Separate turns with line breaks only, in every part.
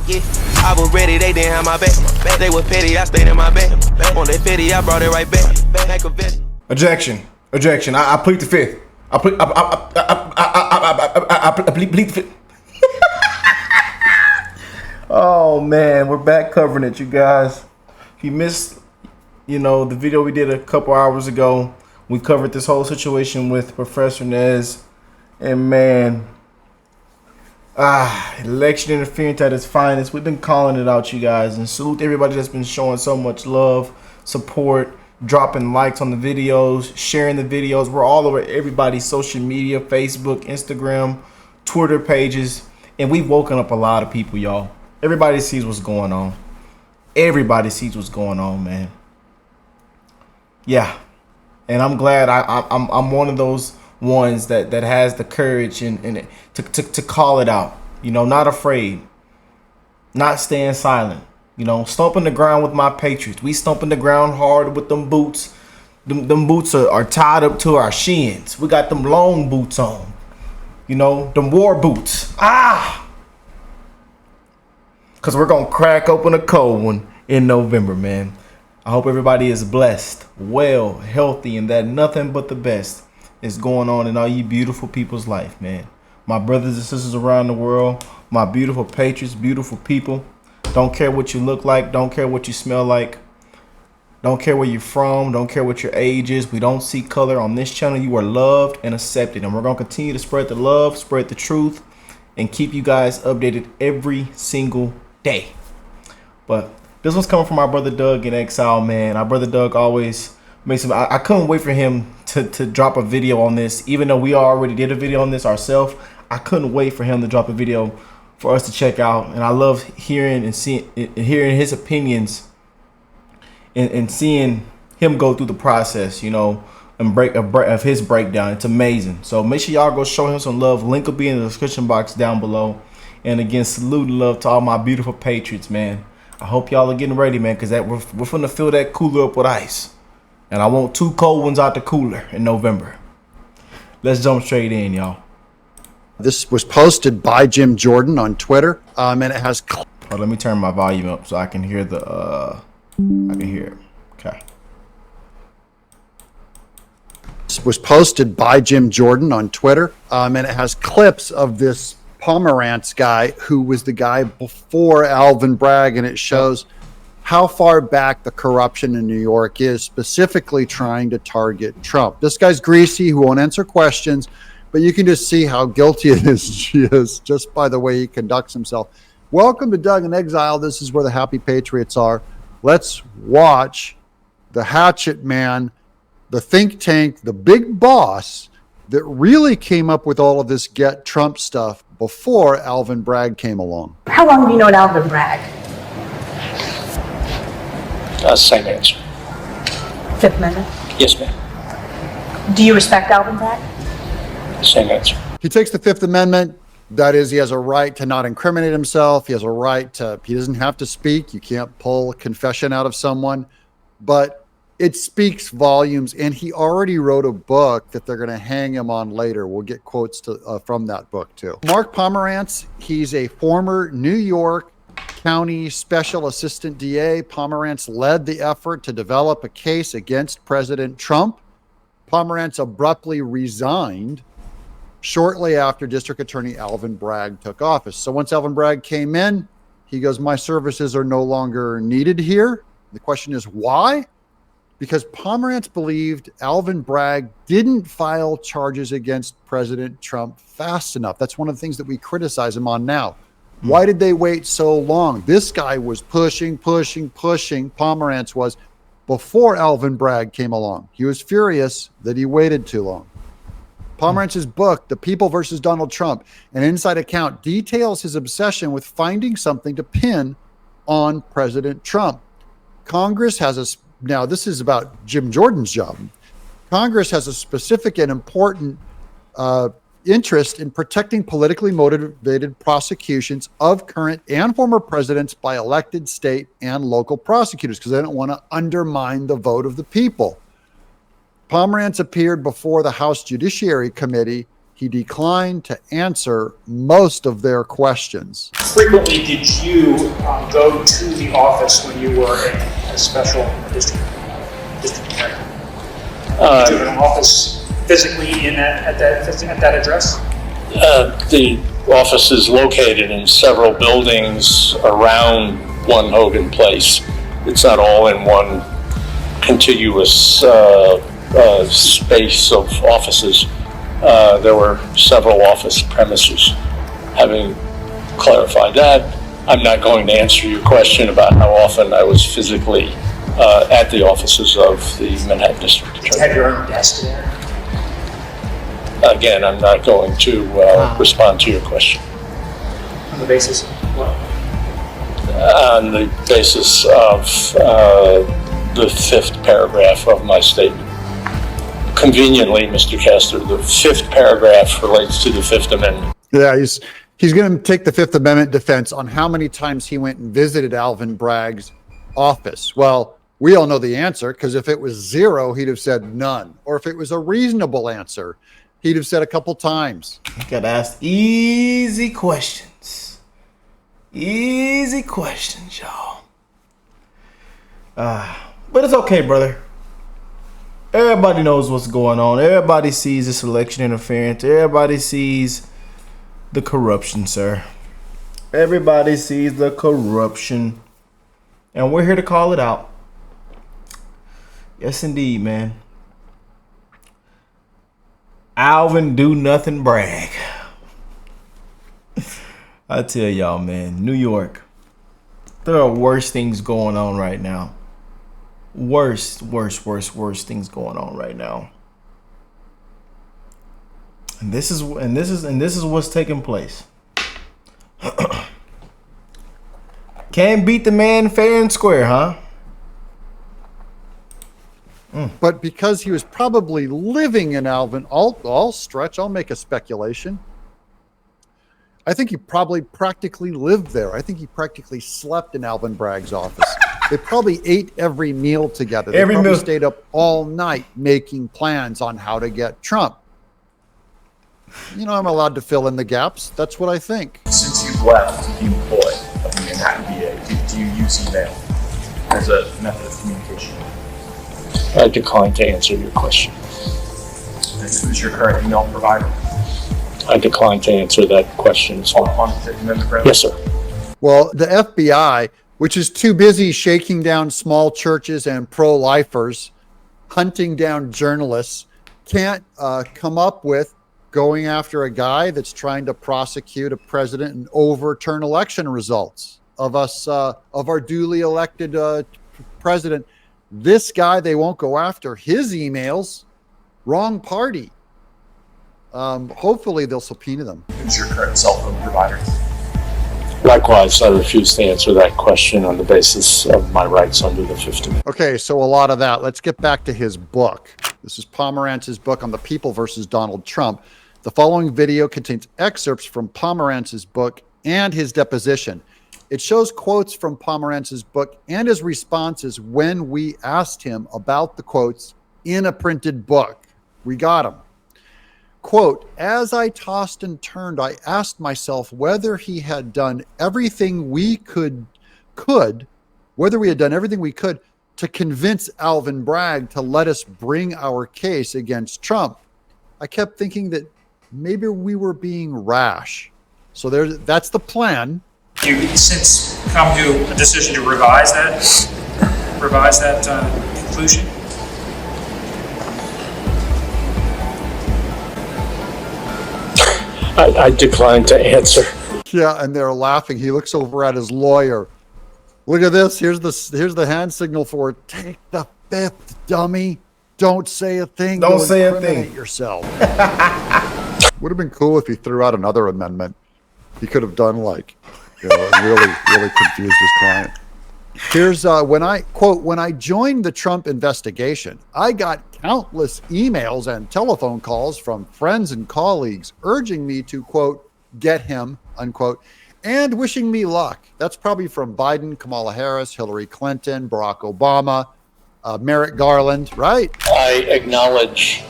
Yeah, I was ready, they didn't have my back. They was petty, I stayed in my bed. On that petty, I brought it right back.
Objection. I plead the fifth. I plead the fifth. Oh man, we're back covering it, you guys. If you missed, the video we did a couple hours ago, we covered this whole situation with Professor Nez, and man, election interference at its finest. We've been calling it out, you guys, and salute everybody that's been showing so much love, support, dropping likes on the videos, sharing the videos. We're all over everybody's social media, Facebook, Instagram, Twitter pages, and we've woken up a lot of people, y'all. Everybody sees what's going on. Everybody sees what's going on, man. Yeah, and I'm glad I'm one of those ones that has the courage and to call it out. Not afraid, not staying silent. Stomping the ground with my Patriots. We stomping the ground hard with them boots. Them boots are tied up to our shins. We got them long boots on. Them war boots. Because we're going to crack open a cold one in November, man. I hope everybody is blessed, well, healthy, and that nothing but the best is going on in all you beautiful people's life, man. My brothers and sisters around the world, my beautiful Patriots, beautiful people. Don't care what you look like. Don't care what you smell like. Don't care where you're from. Don't care what your age is. We don't see color on this channel. You are loved and accepted. And we're going to continue to spread the love, spread the truth, and keep you guys updated every single day. But this one's coming from our brother Doug in exile, man. Our brother Doug always makes some. I couldn't wait for him to drop a video on this, even though we already did a video on this ourselves. I couldn't wait for him to drop a video for us to check out, and I love hearing and hearing his opinions and seeing him go through the process, and break of his breakdown. It's amazing. So make sure y'all go show him some love. Link will be in the description box down below. And again, salute and love to all my beautiful Patriots, man. I hope y'all are getting ready, man, because we're finna fill that cooler up with ice, and I want 2 cold ones out the cooler in November. Let's jump straight in, y'all.
This was posted by Jim Jordan on Twitter, and it has.
Let me turn my volume up so I can hear the. I can hear it. Okay.
This was posted by Jim Jordan on Twitter, and it has clips of this Pomerantz guy who was the guy before Alvin Bragg, and it shows how far back the corruption in New York is, specifically trying to target Trump. This guy's greasy, who won't answer questions. But you can just see how guilty it is just by the way he conducts himself. Welcome to Doug in Exile. This is where the happy Patriots are. Let's watch the hatchet man, the think tank, the big boss that really came up with all of this get Trump stuff before Alvin Bragg came along.
How long have you known Alvin Bragg?
Same answer.
Fifth Amendment?
Yes, ma'am.
Do you respect Alvin Bragg?
Same answer.
He takes the Fifth Amendment. That is, he has a right to not incriminate himself. He has a right to, he doesn't have to speak. You can't pull a confession out of someone, but it speaks volumes. And he already wrote a book that they're going to hang him on later. We'll get quotes from that book too. Mark Pomerantz, he's a former New York County Special Assistant DA. Pomerantz led the effort to develop a case against President Trump. Pomerantz abruptly resigned shortly after District Attorney Alvin Bragg took office. So once Alvin Bragg came in, he goes, my services are no longer needed here. The question is why? Because Pomerantz believed Alvin Bragg didn't file charges against President Trump fast enough. That's one of the things that we criticize him on now. Why did they wait so long? This guy was pushing. Pomerantz was, before Alvin Bragg came along. He was furious that he waited too long. Pomerantz's book, The People versus Donald Trump, an inside account, details his obsession with finding something to pin on President Trump. Congress has a, now this is about Jim Jordan's job. Congress has a specific and important interest in protecting politically motivated prosecutions of current and former presidents by elected state and local prosecutors because they don't want to undermine the vote of the people. Pomerantz appeared before the House Judiciary Committee he declined to answer most of their questions.
Frequently did you go to the office when you were a special district attorney? Did you have an office physically at that address?
The office is located in several buildings around One Hogan Place. It's not all in one contiguous space of offices. There were several office premises. Having clarified that, I'm not going to answer your question about how often I was physically at the offices of the Manhattan District Attorney.
Did you have your own desk there?
Again, I'm not going to respond to your question.
On the basis of what?
On the basis of the fifth paragraph of my statement. Conveniently, Mr. Castor, the fifth paragraph relates to the Fifth Amendment.
Yeah, he's going to take the Fifth Amendment defense on how many times he went and visited Alvin Bragg's office. Well, we all know the answer, because if it was 0, he'd have said none. Or if it was a reasonable answer, he'd have said a couple times.
You gotta ask easy questions. Easy questions, y'all. But it's okay, brother. Everybody knows what's going on. Everybody sees this election interference. Everybody sees the corruption, sir. Everybody sees the corruption. And we're here to call it out. Yes, indeed, man. Alvin do nothing Bragg. I tell y'all, man, New York, there are worse things going on right now. Worse things going on right now. And this is what's taking place. Can't beat the man fair and square, huh?
But because he was probably living in Alvin, I'll make a speculation. I think he probably practically lived there. I think he practically slept in Alvin Bragg's office. They probably ate every meal together. They probably stayed up all night making plans on how to get Trump. You know, I'm allowed to fill in the gaps. That's what I think.
Since you've left the employ of the Manhattan VA, do you use email as a method of communication?
I decline to answer your question.
And who's your current email provider?
I decline to answer that question as well.
On the Fifth Amendment grounds?
Yes, sir.
Well, the FBI, which is too busy shaking down small churches and pro-lifers, hunting down journalists, can't come up with going after a guy that's trying to prosecute a president and overturn election results of us, of our duly elected president. This guy, they won't go after his emails. Wrong party. Hopefully they'll subpoena them.
Who's your current cell phone provider?
Likewise, I refuse to answer that question on the basis of my rights under the Fifth Amendment.
Okay, so a lot of that. Let's get back to his book. This is Pomerantz's book on the people versus Donald Trump. The following video contains excerpts from Pomerantz's book and his deposition. It shows quotes from Pomerantz's book and his responses when we asked him about the quotes in a printed book. We got them. Quote, as I tossed and turned, I asked myself whether he had done everything we could, whether we had done everything we could to convince Alvin Bragg to let us bring our case against Trump. I kept thinking that maybe we were being rash. So that's the plan.
You've since come to a decision to revise that conclusion?
I decline to answer.
Yeah, and they're laughing. He looks over at his lawyer. Look at this. Here's the hand signal for it. Take the fifth, dummy. Don't say a thing.
Don't say a
Incriminate
thing.
yourself. Would have been cool if he threw out another amendment. He could have done really confused his client. Here's when I joined the Trump investigation, I got countless emails and telephone calls from friends and colleagues urging me to, quote, get him, unquote, and wishing me luck. That's probably from Biden, Kamala Harris, Hillary Clinton, Barack Obama, Merrick Garland, right?
I acknowledge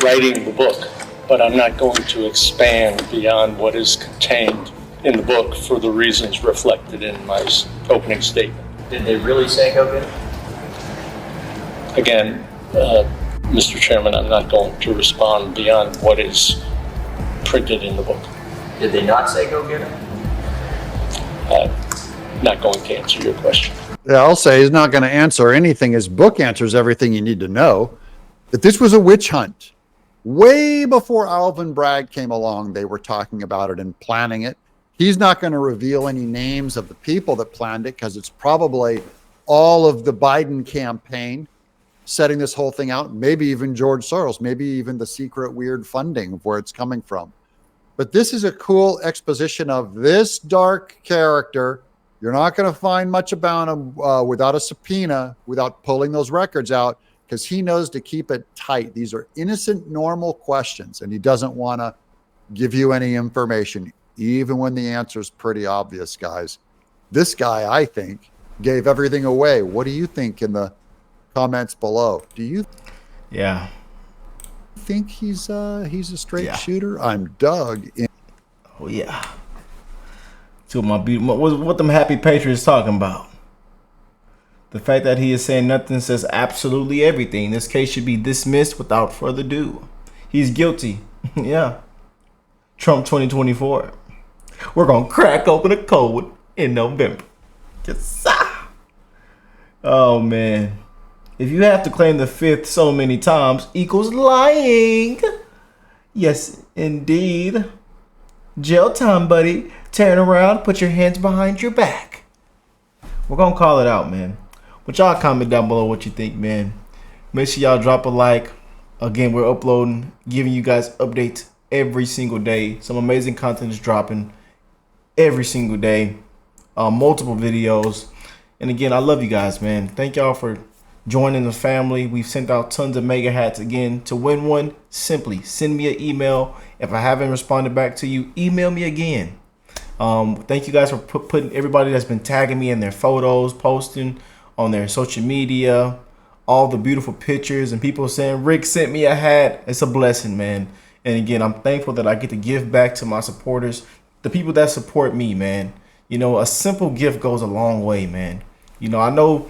writing the book but I'm not going to expand beyond what is contained in the book for the reasons reflected in my opening statement.
Did they really say go get it?
Again, Mr. Chairman, I'm not going to respond beyond what is printed in the book.
Did they not say go get it?
I'm not going to answer your question.
Yeah, I'll say he's not going to answer anything. His book answers everything you need to know. That this was a witch hunt. Way before Alvin Bragg came along, they were talking about it and planning it. He's not going to reveal any names of the people that planned it because it's probably all of the Biden campaign setting this whole thing out. Maybe even George Soros, maybe even the secret weird funding of where it's coming from. But this is a cool exposition of this dark character. You're not going to find much about him without a subpoena, without pulling those records out, because he knows to keep it tight. These are innocent, normal questions, and he doesn't want to give you any information, even when the answer is pretty obvious, guys. This guy, I think, gave everything away. What do you think in the comments below? Do you think he's a straight shooter? I'm Doug.
Oh yeah. To my what them happy patriots talking about? The fact that he is saying nothing says absolutely everything. This case should be dismissed without further ado. He's guilty. Yeah. Trump 2024. We're gonna crack open a code in November. Yes. Oh man. If you have to claim the fifth so many times equals lying. Yes, indeed. Jail time, buddy. Turn around, put your hands behind your back. We're gonna call it out, man. But y'all comment down below what you think, man. Make sure y'all drop a like. Again, we're uploading, giving you guys updates every single day. Some amazing content is dropping every single day. Multiple videos. And again, I love you guys, man. Thank y'all for joining the family. We've sent out tons of mega hats. Again, to win one, simply send me an email. If I haven't responded back to you, email me again. Thank you guys for putting everybody that's been tagging me in their photos, posting on their social media, all the beautiful pictures and people saying Rick sent me a hat. It's a blessing, man. And again, I'm thankful that I get to give back to my supporters, the people that support me, man. You know, a simple gift goes a long way, man. You know, I know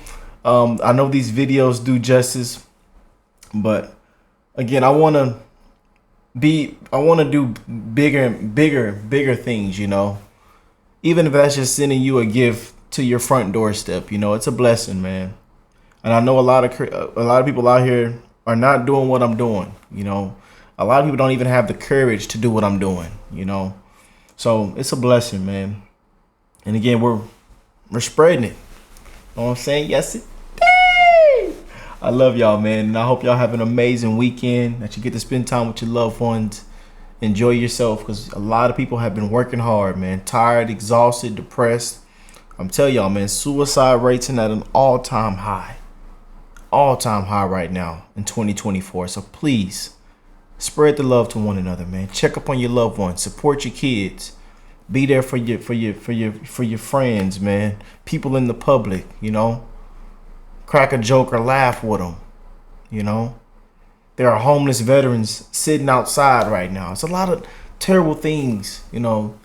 these videos do justice, but again, I want to do bigger things, you know. Even if that's just sending you a gift to your front doorstep, you know, it's a blessing, man. And I know a lot of people out here are not doing what I'm doing, you know. A lot of people don't even have the courage to do what I'm doing, you know. So it's a blessing, man. And again, we're spreading it. You know what I'm saying? Yes, it is. I love y'all, man. And I hope y'all have an amazing weekend, that you get to spend time with your loved ones. Enjoy yourself, because a lot of people have been working hard, man. Tired, exhausted, depressed. I'm telling y'all, man, suicide rates are at an all-time high. All-time high right now in 2024. So please, spread the love to one another, man. Check up on your loved ones. Support your kids. Be there for your friends, man. People in the public, you know. Crack a joke or laugh with them, you know. There are homeless veterans sitting outside right now. It's a lot of terrible things, you know,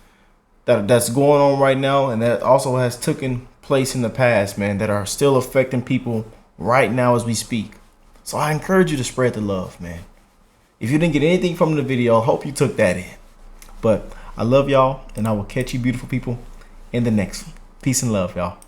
that's going on right now, and that also has taken place in the past, man, that are still affecting people right now as we speak. So I encourage you to spread the love, man. If you didn't get anything from the video, I hope you took that in. But I love y'all, and I will catch you beautiful people in the next one. Peace and love, y'all.